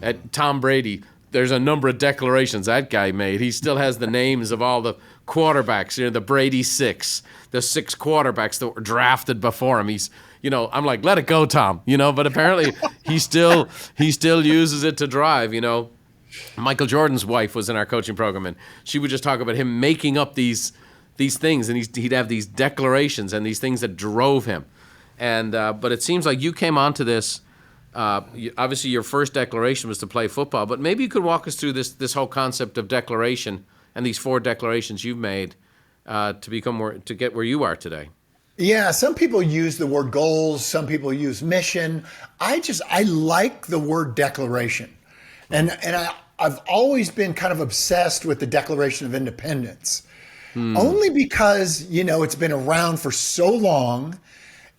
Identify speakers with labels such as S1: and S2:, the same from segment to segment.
S1: at Tom Brady, there's a number of declarations that guy made. He still has the names of all the quarterbacks, the Brady Six, the 6 quarterbacks that were drafted before him. He's, I'm like, let it go, Tom, but apparently he still uses it to drive, Michael Jordan's wife was in our coaching program, and she would just talk about him making up these things, and he'd have these declarations and these things that drove him. And but it seems like you came onto this. Obviously, your first declaration was to play football, but maybe you could walk us through this whole concept of declaration and these 4 declarations you've made to get where you are today.
S2: Yeah, some people use the word goals, some people use mission. I like the word declaration, and I've always been kind of obsessed with the Declaration of Independence, only because it's been around for so long,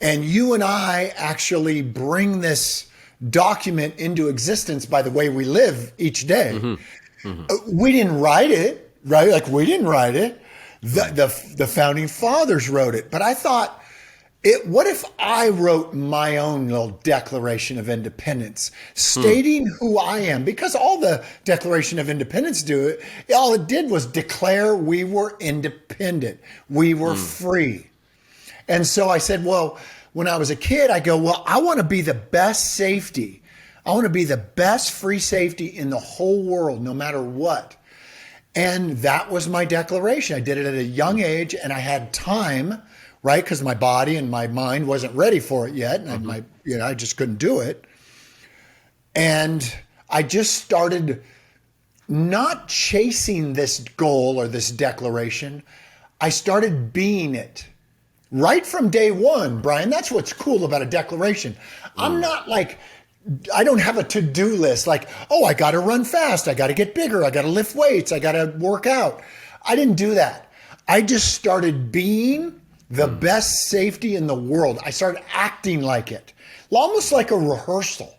S2: and you and I actually bring this document into existence by the way we live each day. Mm-hmm. Mm-hmm. We didn't write it, right? Like, we didn't write it. The founding fathers wrote it. But I thought, what if I wrote my own little Declaration of Independence, stating who I am? Because all the Declaration of Independence all it did was declare we were independent. We were free. And so I said, well, when I was a kid, I go, well, I want to be the best safety. I want to be the best free safety in the whole world, no matter what. And that was my declaration. I did it at a young age, and I had time, right? Because my body and my mind wasn't ready for it yet. And I just couldn't do it. And I just started not chasing this goal or this declaration. I started being it. Right from day one, Brian, that's what's cool about a declaration. I'm not like, I don't have a to-do list like, oh, I got to run fast. I got to get bigger. I got to lift weights. I got to work out. I didn't do that. I just started being the best safety in the world. I started acting like it, almost like a rehearsal.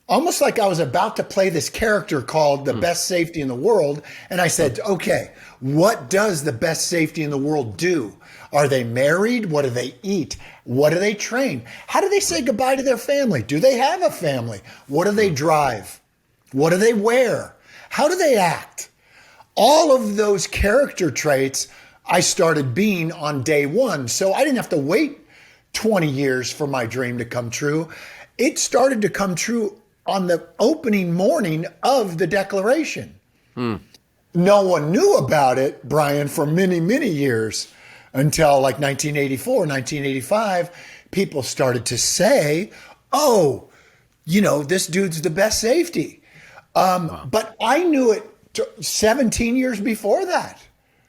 S2: Almost like I was about to play this character called the best safety in the world. And I said, okay, what does the best safety in the world do? Are they married? What do they eat? What do they train? How do they say goodbye to their family? Do they have a family? What do they drive? What do they wear? How do they act? All of those character traits I started being on day one. So I didn't have to wait 20 years for my dream to come true. It started to come true on the opening morning of the declaration. No one knew about it, Brian, for many, many years. Until like 1984, 1985, people started to say, oh, this dude's the best safety. But I knew it 17 years before that.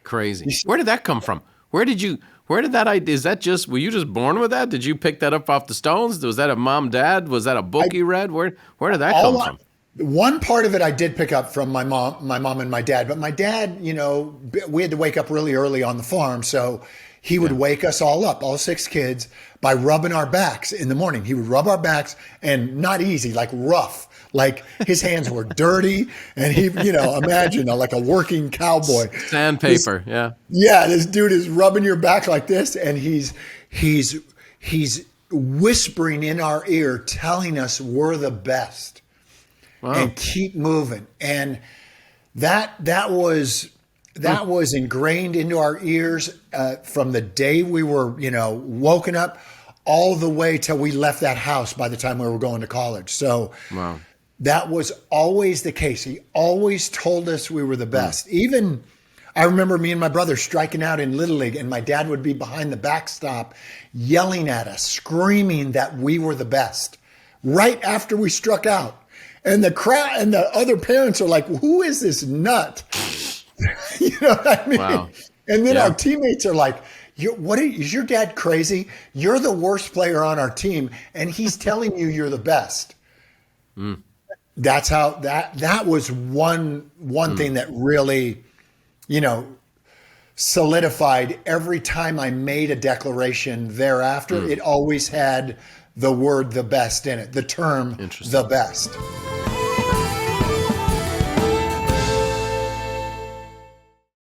S1: Crazy. Where did that come from? Where did that idea, were you just born with that? Did you pick that up off the Stones? Was that a mom, dad? Was that a book you read? Where did that come from?
S2: One part of it I did pick up from my mom and my dad, but my dad, we had to wake up really early on the farm. So he would wake us all up, all 6 kids, by rubbing our backs in the morning. He would rub our backs, and not easy, like rough, like his hands were dirty. And he, imagine like a working cowboy.
S1: Sandpaper. Yeah,
S2: this dude is rubbing your back like this. And he's whispering in our ear, telling us we're the best. Wow. And keep moving. And that was ingrained into our ears from the day we were, woken up all the way till we left that house by the time we were going to college. So that was always the case. He always told us we were the best. Even I remember me and my brother striking out in Little League, and my dad would be behind the backstop yelling at us, screaming that we were the best right after we struck out. And the crowd and the other parents are like, who is this nut? You know what I mean? Wow. And then our teammates are like, is your dad crazy? You're the worst player on our team, and he's telling you you're the best. That's how that was one thing that really, solidified. Every time I made a declaration thereafter, it always had the word the best in it, the term the best.